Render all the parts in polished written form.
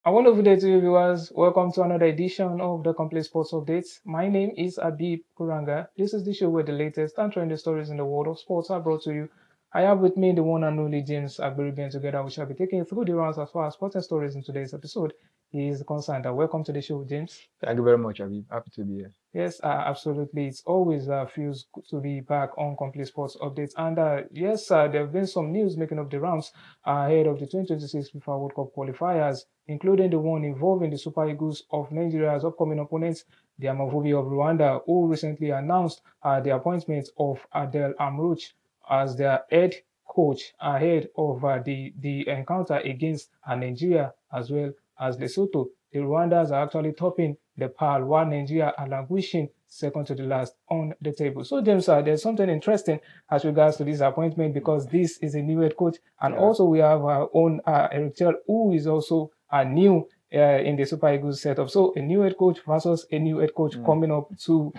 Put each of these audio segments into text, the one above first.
A wonderful day to you, viewers. Welcome to another edition of the Complete Sports Updates. My name is Abib Kuranga. This is the show where the latest and trending stories in the world of sports are brought to you. I have with me the one and only James Agberibi, and together we shall be taking you through the rounds as far as sports and stories in today's episode. He is concerned. Welcome to the show, James. Thank you very much, Abby. Happy to be here. Yes, absolutely. It's always feels good to be back on Complete Sports Updates. And yes, there have been some news making up the rounds ahead of the 2026 FIFA World Cup qualifiers, including the one involving the Super Eagles of Nigeria's upcoming opponents, the Amavubi of Rwanda, who recently announced the appointment of Adel Amrouche as their head coach ahead of the encounter against Nigeria as well as Lesotho. The Rwandans are actually topping the pile while Nigeria are languishing second to the last on the table. So, James, there's something interesting as regards to this appointment because this is a new head coach, and also we have our own Eric Chelle, who is also new in the Super Eagles setup. So, a new head coach versus a new head coach coming up to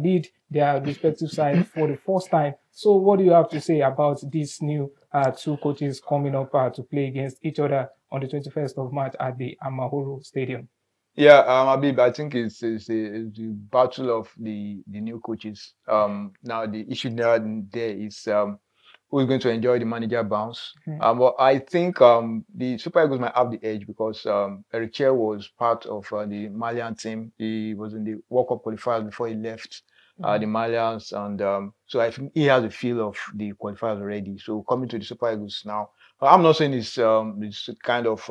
lead their respective side for the first time. So, what do you have to say about these new two coaches coming up to play against each other on the 21st of March at the Amahoro Stadium? Yeah, Abib, I think it's the battle of the new coaches. Now the issue there is who is going to enjoy the manager bounce. But I think the Super Eagles might have the edge because Eric Chelle was part of the Malian team. He was in the World Cup qualifiers before he left the Malians, and so I think he has a feel of the qualifiers already. So coming to the Super Eagles now, I'm not saying it's kind of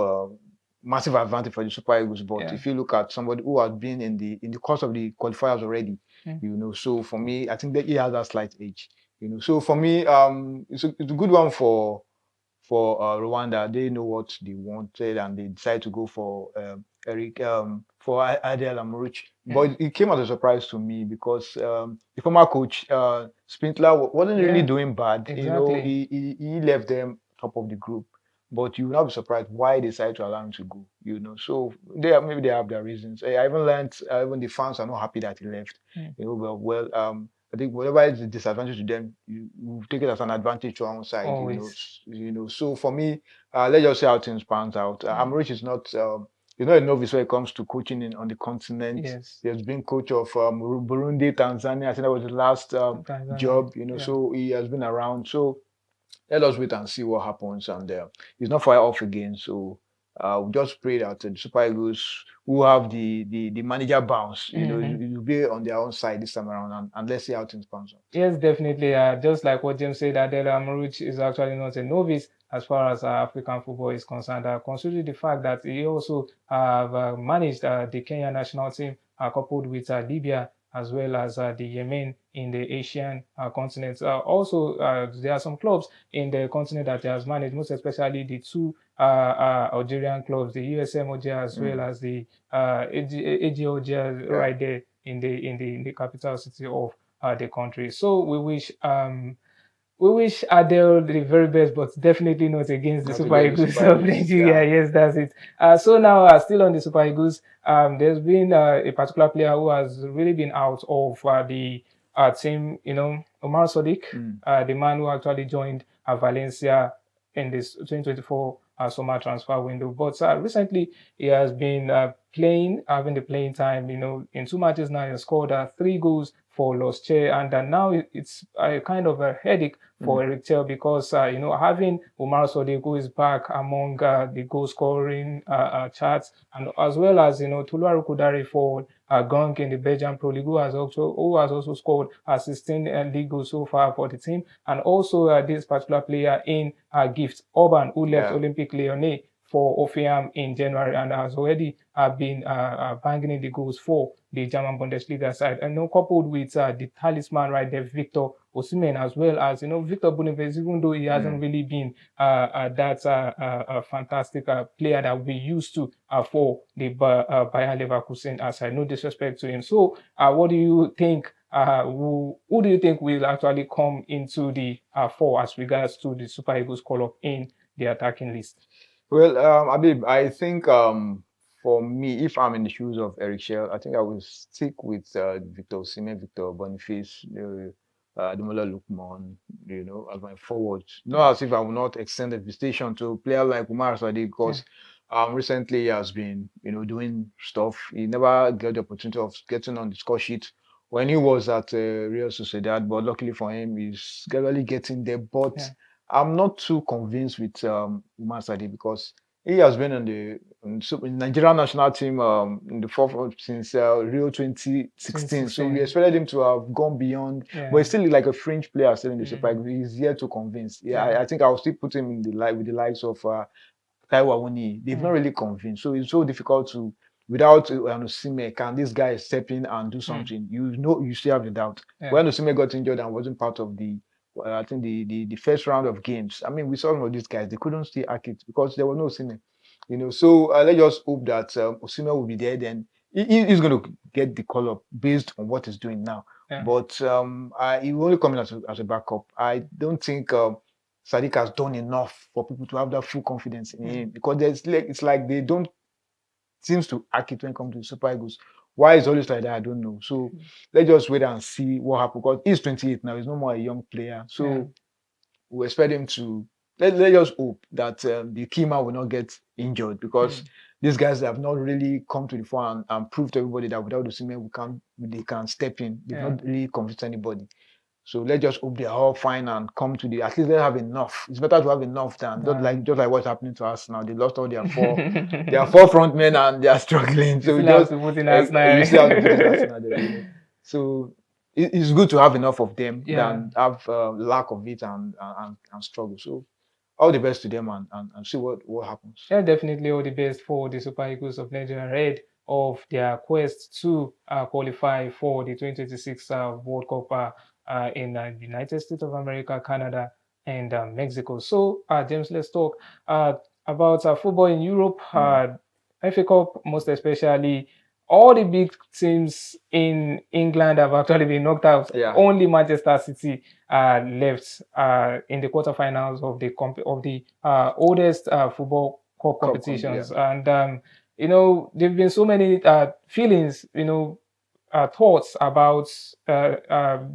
massive advantage for the Super Eagles, but if you look at somebody who has been in the course of the qualifiers already, so for me, I think that he has that slight edge. So for me, it's a good one for Rwanda. They know what they wanted and they decided to go for Eric for Adel Amrouche. But it came as a surprise to me because the former coach Spindler wasn't really doing bad. Exactly. He left them top of the group. But you will not be surprised why they decided to allow him to go. So maybe they have their reasons. I even learned even the fans are not happy that he left. I think whatever is the disadvantage to them, you take it as an advantage to our own side. Always. So for me, let's just see how things pans out. Amrich is not. He's not a novice when it comes to coaching on the continent. Yes. He has been coach of Burundi, Tanzania. I think that was his last job. So he has been around. So let us wait and see what happens. And he's not far off again. So we just pray that the Super Eagles who have the manager bounce, you'll be on their own side this time around, and let's see how things pan out. Yes, definitely. Just like what James said, Adel Amrouche is actually not a novice as far as African football is concerned. Considering the fact that he also have managed the Kenya national team coupled with Libya as well as the Yemen in the Asian continent. Also, there are some clubs in the continent that he has managed, most especially the two Algerian clubs, the USM Alger as well as the AG Alger right there in the capital city of the country. So we wish Adele the very best, but definitely not against the Super Eagles of Nigeria. Yes, that's it. So now, still on the Super Eagles, there's been a particular player who has really been out of the team, Umar Sadiq, the man who actually joined Valencia in this 2024 summer transfer window. But recently, he has been having the playing time, in 2 matches now, he has scored 3 goals for Los Che, and now it's a kind of a headache for Eric Chelle because having Umar Sadiq, who is back among the goal scoring charts, and as well as Tuluaru Kudari for Gong in the Belgian Pro League, who has also scored 16 league goals so far for the team, and also this particular player in Gift Orban, who left Olympique Lyonnais for Offiam in January and has already been banging in the goals for the German Bundesliga side. And coupled with the talisman right there, Victor Osimhen, as well as Victor Boniface, even though he hasn't really been that fantastic player that we used to for the Bayer Leverkusen side. No disrespect to him. So, what do you think? Who do you think will actually come into the four as regards to the Super Eagles call up in the attacking list? Well, Abib, I think for me, if I'm in the shoes of Eric Chelle, I think I will stick with Victor Osimhen, Victor Boniface, Ademola Lookman, as my forwards. Not as if I will not extend the visitation to a player like Umar Sadiq, because Recently he has been, doing stuff. He never got the opportunity of getting on the score sheet when he was at Real Sociedad, but luckily for him, he's gradually getting there. But Yeah. I'm not too convinced with Umar Sadiq because he has been on the Nigerian national team in the forefront since Rio 2016. So we 2016. expected him to have gone beyond, but Yeah. he's still like a fringe player still in the Super Mm. Eagles. He's yet to convince. Yeah, Yeah. I think I'll still put him in the light with the likes of Taiwo Awoniyi. They've not Mm. really convinced. So it's so difficult to without Osimhen, can this guy step in and do Mm. something? You still have the doubt. Yeah. When Osimhen got injured and wasn't part of the I think the first round of games. I mean, we saw some of these guys, they couldn't still act it because there was no Osimhen. So let's just hope that Osimhen will be there. Then he's going to get the call up based on what he's doing now. Yeah. But he will only come in as a backup. I don't think Sadiq has done enough for people to have that full confidence in him because it's like they don't seems to act it when it comes to the Super Eagles. Why it's always like that, I don't know. So let's just wait and see what happens because he's 28 now. He's no more a young player. So Yeah. we expect him to. Let's just hope that the key man will not get injured because these guys have not really come to the fore and proved to everybody that without the Osimhen they can step in. They've not really convinced anybody. So let's just hope they're all fine and come to at least they have enough. It's better to have enough than just like what's happening to us now. They lost all their four front men and they are struggling. So you still have to put in Arsenal. you still have to put in Arsenal there. So it's good to have enough of them than have lack of it and struggle. So all the best to them and see what happens. Yeah, definitely all the best for the Super Eagles of Nigeria ahead of their quest to qualify for the 2026 World Cup in the United States of America, Canada, and Mexico. So, James, let's talk about football in Europe, FA Cup, most especially. All the big teams in England have actually been knocked out. Yeah. Only Manchester City left in the quarterfinals of the oldest football cup competitions. And there've been so many feelings, thoughts about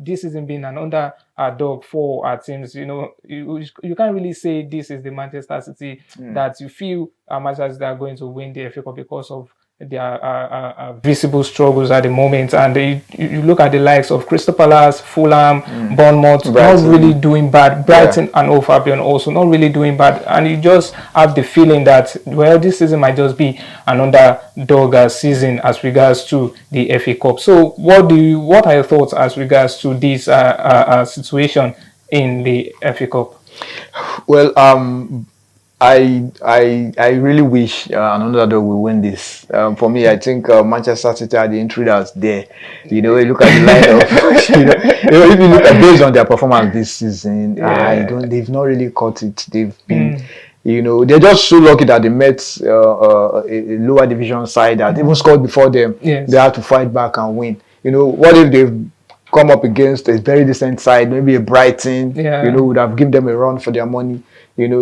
this season being an underdog for our teams. You can't really say this is the Manchester City that you feel Manchester City are going to win the FA Cup because of their visible struggles at the moment. And you look at the likes of Crystal Palace, Fulham, Bournemouth, not really doing bad. Brighton and Hove Albion also not really doing bad. And you just have the feeling that, well, this season might just be an underdog season as regards to the FA Cup. So what are your thoughts as regards to this situation in the FA Cup? Well, I really wish an underdog will win this. For me, I think Manchester City are the intruders there. You look at the lineup. If you look at based on their performance this season, they've not really caught it. They've been, they're just so lucky that they met a lower division side that even scored before them. Yes. They had to fight back and win. What if they've come up against a very decent side, maybe a Brighton, would have given them a run for their money.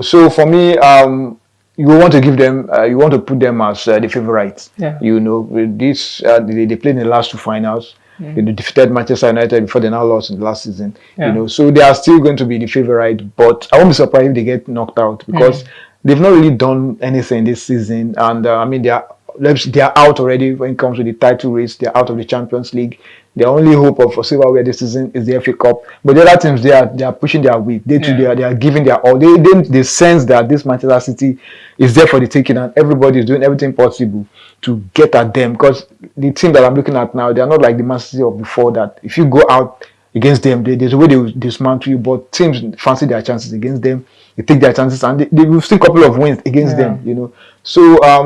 So for me, you want to give them, you want to put them as the favorites. Yeah. This they played in the last two finals. They defeated Manchester United before they now lost in the last season. So they are still going to be the favorite. But I won't be surprised if they get knocked out because they've not really done anything this season. And I mean, they are out already when it comes to the title race. They're out of the Champions League. Their only hope of silverware this season is the FA Cup. But the other teams, they are pushing their weight. They are giving their all. They sense that this Manchester City is there for the taking, and everybody is doing everything possible to get at them. Because the team that I'm looking at now, they are not like the Man City of before. That if you go out against them, there's a way they will dismantle you. But teams fancy their chances against them. They take their chances, and they will see a couple of wins against them. So,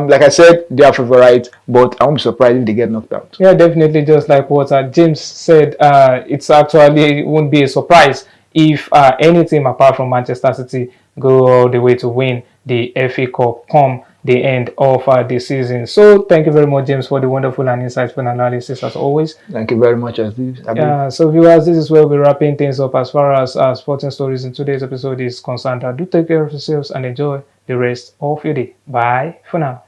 like I said, they are favorite, but I won't be surprised if they get knocked out. Yeah, definitely. Just like what James said, it won't be a surprise if any team apart from Manchester City go all the way to win the FA Cup come the end of the season. So, thank you very much, James, for the wonderful and insightful analysis as always. Thank you very much, Sadiq. So, viewers, this is where we're wrapping things up as far as sporting stories in today's episode is concerned. Do take care of yourselves and enjoy the rest of your day. Bye for now.